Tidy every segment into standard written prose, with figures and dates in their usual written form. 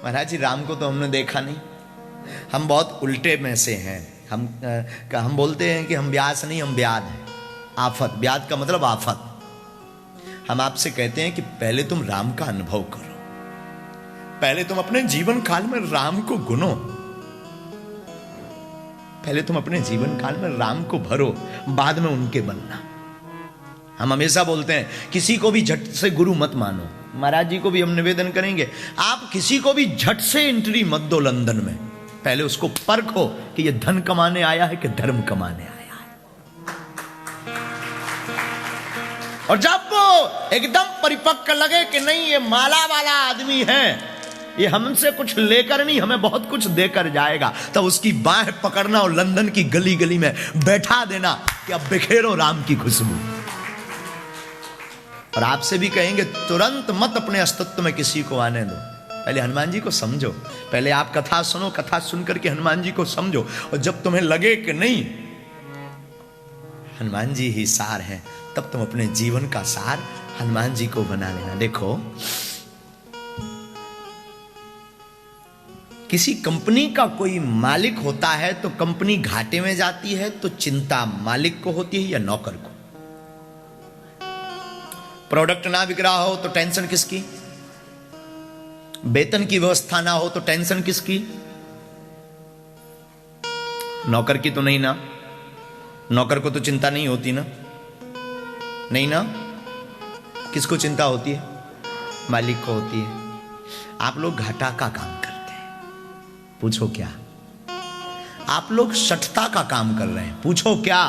महाराज जी राम को तो हमने देखा नहीं, हम बहुत उल्टे में से हैं। हम बोलते हैं कि हम व्यास नहीं, हम व्याध हैं। आफत, व्याध का मतलब आफत। हम आपसे कहते हैं कि पहले तुम राम का अनुभव करो, पहले तुम अपने जीवन काल में राम को गुनो, पहले तुम अपने जीवन काल में राम को भरो, बाद में उनके बनना। हम हमेशा बोलते हैं किसी को भी झट से गुरु मत मानो। महाराज जी को भी हम निवेदन करेंगे, आप किसी को भी झट से एंट्री मत दो लंदन में, पहले उसको परखो कि ये धन कमाने आया है कि धर्म कमाने आया है। और जब वो एकदम परिपक्व लगे कि नहीं ये माला वाला आदमी है, ये हमसे कुछ लेकर नहीं हमें बहुत कुछ देकर जाएगा, तब उसकी बाह पकड़ना और लंदन की गली गली में बैठा देना कि अब बिखेरो राम की खुशबू। और आपसे भी कहेंगे तुरंत मत अपने अस्तित्व में किसी को आने दो, पहले हनुमान जी को समझो। पहले आप कथा सुनो, कथा सुनकर के हनुमान जी को समझो, और जब तुम्हें लगे कि नहीं हनुमान जी ही सार हैं, तब तुम अपने जीवन का सार हनुमान जी को बना लेना। देखो किसी कंपनी का कोई मालिक होता है तो कंपनी घाटे में जाती है तो चिंता मालिक को होती है या नौकर को? प्रोडक्ट ना बिक रहा हो तो टेंशन किसकी? वेतन की व्यवस्था ना हो तो टेंशन किसकी? नौकर की तो नहीं ना? नौकर को तो चिंता नहीं होती ना? नहीं ना? किसको चिंता होती है? मालिक को होती है। आप लोग घाटा का काम करते हैं, पूछो क्या? आप लोग शठता का काम कर रहे हैं, पूछो क्या?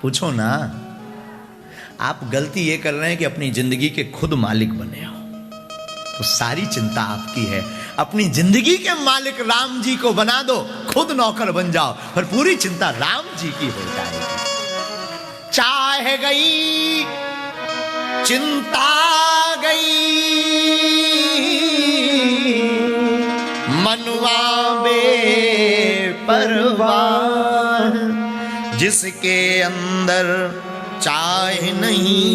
पूछो ना। आप गलती ये कर रहे हैं कि अपनी जिंदगी के खुद मालिक बने हो, तो सारी चिंता आपकी है। अपनी जिंदगी के मालिक राम जी को बना दो, खुद नौकर बन जाओ, और पूरी चिंता राम जी की हो जाएगी। चाह गई चिंता गई, मनवा बेपरवाह, जिसके अंदर चाह नहीं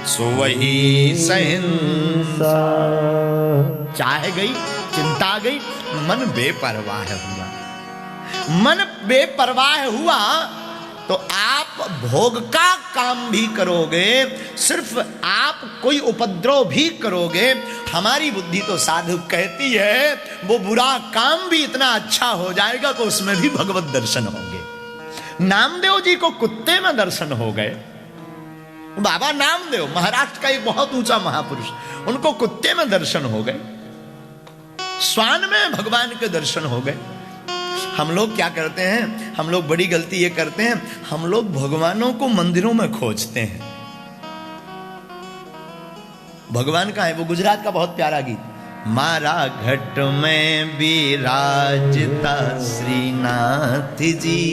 सो वही सहनसा। चाह गई, चिंता गई, मन बेपरवाह हुआ। मन बेपरवाह हुआ तो आप भोग का काम भी करोगे, सिर्फ आप कोई उपद्रव भी करोगे। हमारी बुद्धि तो साधु कहती है वो बुरा काम भी इतना अच्छा हो जाएगा कि उसमें भी भगवत दर्शन होंगे। नामदेव जी को कुत्ते में दर्शन हो गए। बाबा नामदेव महाराष्ट्र का एक बहुत ऊंचा महापुरुष, उनको कुत्ते में दर्शन हो गए, श्वान में भगवान के दर्शन हो गए। हम लोग क्या करते हैं? हम लोग बड़ी गलती ये करते हैं, हम लोग भगवानों को मंदिरों में खोजते हैं। भगवान कहाँ है? वो गुजरात का बहुत प्यारा गीत, मारा घट में विराजता श्रीनाथ जी,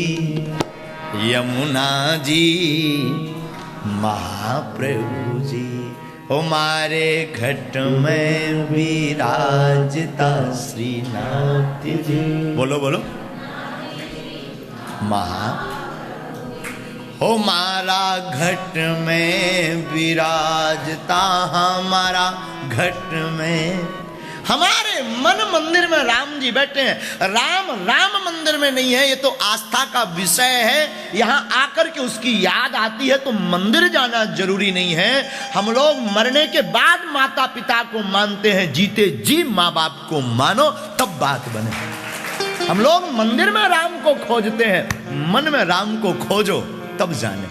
यमुना जी महाप्रभु जी, हमारे घट में विराजता श्रीनाथ जी। बोलो बोलो, महा हमारा घट में विराजता, हमारा घट में। हमारे मन मंदिर में राम जी बैठे हैं। राम राम मंदिर में नहीं है, ये तो आस्था का विषय है। यहां आकर के उसकी याद आती है तो मंदिर जाना जरूरी नहीं है। हम लोग मरने के बाद माता पिता को मानते हैं, जीते जी माँ बाप को मानो तब बात बने। हम लोग मंदिर में राम को खोजते हैं, मन में राम को खोजो तब जाने।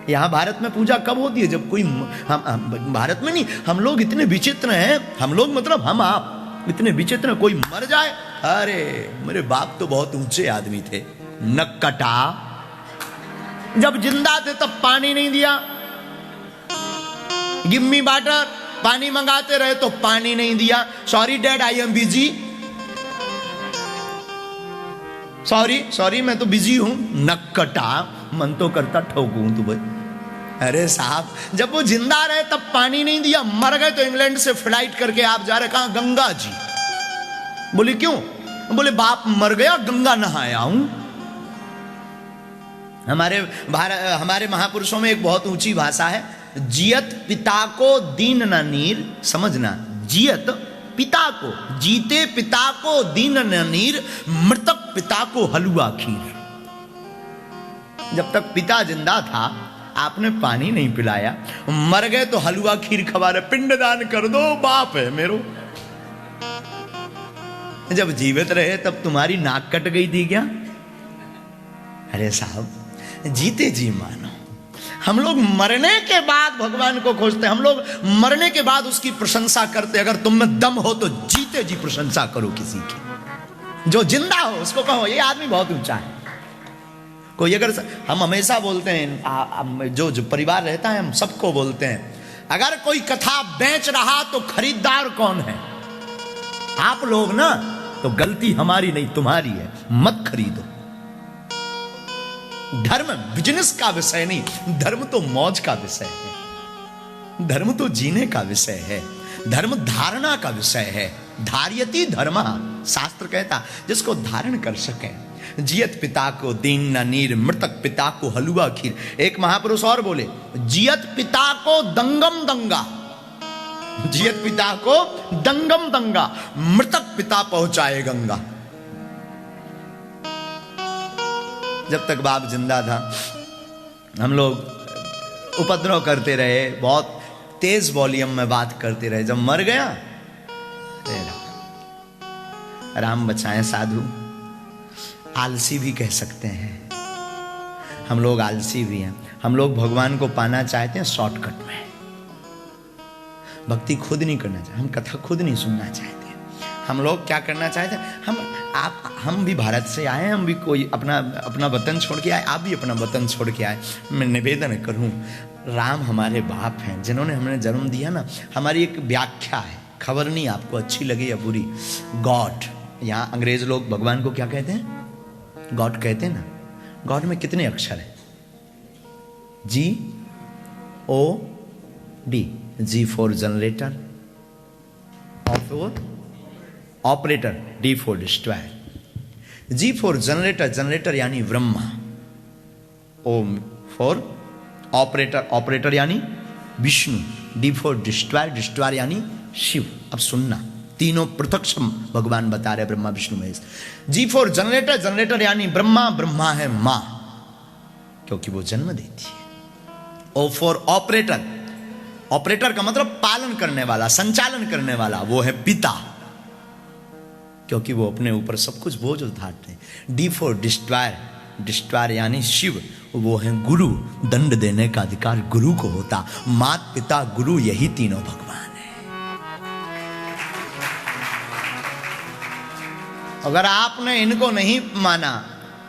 यहां भारत में पूजा कब होती है? जब कोई हम भारत में नहीं, हम लोग इतने विचित्र हैं, हम लोग मतलब हम आप इतने विचित्र हैं, कोई मर जाए, अरे मेरे बाप तो बहुत ऊंचे आदमी थे, नक्कटा, जब जिंदा थे तब पानी नहीं दिया, गिम्मी वाटर पानी मंगाते रहे तो पानी नहीं दिया, sorry dad I am busy, sorry मैं तो बिजी हूं, नक्कटा, मन तो करता ठोकूं तू भाई। अरे साहब जब वो जिंदा रहे तब पानी नहीं दिया, मर गए तो इंग्लैंड से फ्लाइट करके आप जा रहे, कहां? गंगा जी। बोले क्यों? बोले बाप मर गया, गंगा नहाया हूं। हमारे महापुरुषों में एक बहुत ऊंची भाषा है, जियत पिता को दीन न नीर, समझना, जियत पिता को, जीते पिता को दीन न नीर, मृतक पिता को हलवा खीर। जब तक पिता जिंदा था आपने पानी नहीं पिलाया, मर गए तो हलवा खीर खवा रहे, पिंडदान कर दो बाप है मेरो। जब जीवित रहे तब तुम्हारी नाक कट गई थी क्या? अरे साहब जीते जी मानो। हम लोग मरने के बाद भगवान को खोजते हैं, हम लोग मरने के बाद उसकी प्रशंसा करते। अगर तुम में दम हो तो जीते जी प्रशंसा करो किसी की। जो जिंदा हो उसको कहो ये आदमी बहुत ऊंचा है। कोई अगर, हम हमेशा बोलते हैं, जो परिवार रहता है हम सबको बोलते हैं, अगर कोई कथा बेच रहा तो खरीदार कौन है? आप लोग ना। तो गलती हमारी नहीं तुम्हारी है, मत खरीदो। धर्म बिजनेस का विषय नहीं, धर्म तो मौज का विषय है, धर्म तो जीने का विषय है, धर्म धारणा का विषय है। धार्यति धर्म, शास्त्र कहता जिसको धारण कर सके। जियत पिता को दीन न नीर, मृतक पिता को हलवा खीर। एक महापुरुष और बोले, जियत पिता को दंगम दंगा, जियत पिता को दंगम दंगा, मृतक पिता पहुंचाए गंगा। जब तक बाप जिंदा था हम लोग उपद्रव करते रहे, बहुत तेज वॉल्यूम में बात करते रहे। जब मर गया, राम बचाएं साधु, आलसी भी कह सकते हैं। हम लोग आलसी भी हैं। हम लोग भगवान को पाना चाहते हैं शॉर्टकट में, भक्ति खुद नहीं करना चाहते, हम कथा खुद नहीं सुनना चाहते। हम लोग क्या करना चाहते हैं, हम भी भारत से आए, हम भी कोई अपना वतन छोड़ के आए, आप भी अपना वतन छोड़ के आए। मैं निवेदन करूं, राम हमारे बाप हैं जिन्होंने हमें जन्म दिया ना। हमारी एक व्याख्या है, खबर नहीं आपको अच्छी लगे या बुरी। गॉड, यहाँ अंग्रेज लोग भगवान को क्या कहते हैं? गॉड कहते हैं ना। गॉड में कितने अक्षर है? G-O-D, G for generator, operator, D for destroyer. G for generator, generator यानी Brahma. O for operator, operator यानी Vishnu. D for destroyer, destroyer यानी शिव। अब सुनना, तीनों पृथक भगवान बता रहे, Brahma Vishnu Mahesh. G for generator, generator यानी ब्रह्मा, ब्रह्मा है मां क्योंकि वो जन्म देती है। ओ फॉर ऑपरेटर, ऑपरेटर का मतलब पालन करने वाला, संचालन करने वाला, वो है पिता क्योंकि वो अपने ऊपर सब कुछ बोझ उठाते हैं। डी फॉर डिस्ट्रॉयर, डिस्ट्रॉयर यानी शिव, वो है गुरु। दंड देने का अधिकार गुरु को होता। मात पिता गुरु, यही तीनों भगवान है। अगर आपने इनको नहीं माना,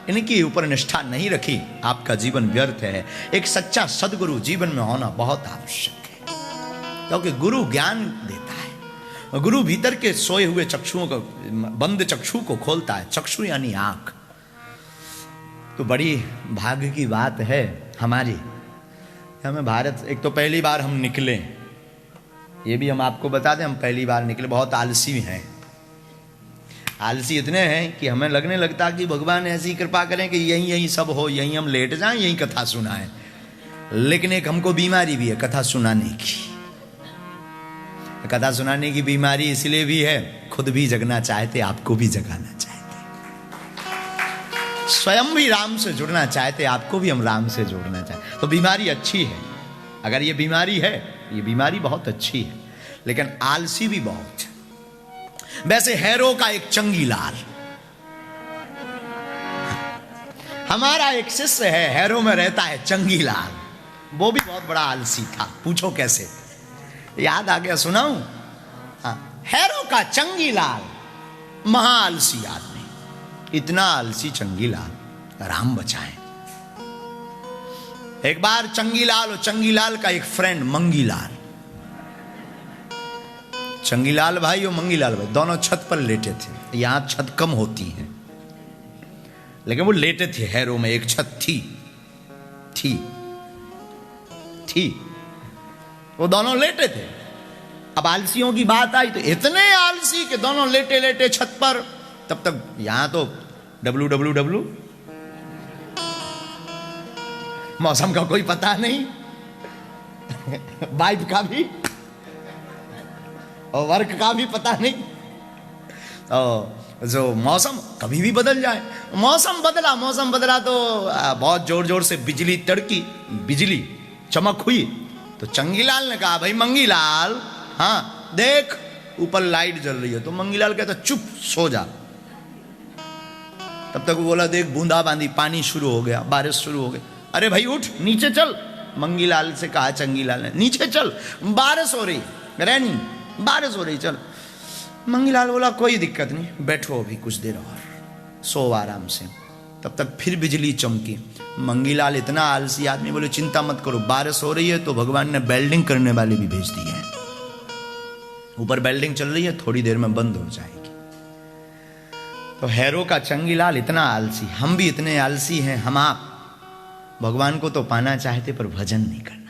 इनकी ऊपर निष्ठा नहीं रखी, आपका जीवन व्यर्थ है। एक सच्चा सदगुरु जीवन में होना बहुत आवश्यक है क्योंकि गुरु ज्ञान देता है। गुरु भीतर के सोए हुए चक्षुओं को, बंद चक्षु को खोलता है। चक्षु यानी आंख। तो बड़ी भाग्य की बात है हमारी, हमें भारत, एक तो पहली बार हम निकले, ये भी हम आपको बता दें, हम पहली बार निकले। बहुत आलसी हैं, आलसी इतने हैं कि हमें लगने लगता कि भगवान ऐसी कृपा करें कि यहीं यहीं सब हो, यहीं हम लेट जाएं, यहीं कथा सुनाएं। लेकिन एक हमको बीमारी भी है कथा सुनाने की। कथा सुनाने की बीमारी इसलिए भी है, खुद भी जगना चाहते, आपको भी जगाना चाहते, स्वयं भी राम से जुड़ना चाहते, आपको भी हम राम से जोड़ना चाहते। तो बीमारी अच्छी है, अगर ये बीमारी है, ये बीमारी बहुत अच्छी है, लेकिन आलसी भी बहुत है। वैसे हैरो का एक चंगीलाल, हमारा एक शिष्य है, हैरो में रहता है चंगीलाल, वो भी बहुत बड़ा आलसी था। पूछो कैसे, याद आ गया, सुनाऊं? हाँ, हैरो का चंगीलाल महा आलसी आदमी, इतना आलसी चंगीलाल, राम बचाएं। एक बार चंगीलाल और चंगीलाल का एक फ्रेंड मंगीलाल, चंगीलाल भाई और मंगीलाल भाई दोनों छत पर लेटे थे। यहां छत कम होती है, लेकिन वो लेटे थे हैरो में। एक छत थी वो दोनों लेटे थे। अब आलसियों की बात आई तो इतने आलसी कि दोनों लेटे लेटे छत पर। तब तक यहां तो WWW मौसम का कोई पता नहीं, वाइफ का भी और वर्क का भी पता नहीं। और जो मौसम कभी भी बदल जाए, मौसम बदला तो बहुत जोर जोर से बिजली तड़की, बिजली चमक हुई तो चंगीलाल ने कहा भाई मंगीलाल, हाँ देख ऊपर लाइट जल रही है। तो मंगीलाल कहता चुप सो जा। तब तक वो बोला देख बूंदाबांदी, पानी शुरू हो गया, बारिश शुरू हो गई। अरे भाई उठ नीचे चल। मंगीलाल से कहा चंगीलाल ने नीचे चल, बारिश हो रही, रहनी बारिश हो रही, चल। मंगीलाल बोला कोई दिक्कत नहीं, बैठो अभी कुछ देर और सो आराम से। तब तक फिर बिजली चमकी। मंगीलाल इतना आलसी आदमी, बोले चिंता मत करो, बारिश हो रही है तो भगवान ने वेल्डिंग करने वाले भी भेज दिए हैं, ऊपर वेल्डिंग चल रही है, थोड़ी देर में बंद हो जाएगी। तो हैरो का चंगीलाल इतना आलसी, हम भी इतने आलसी हैं। हम आप भगवान को तो पाना चाहते पर भजन नहीं करते।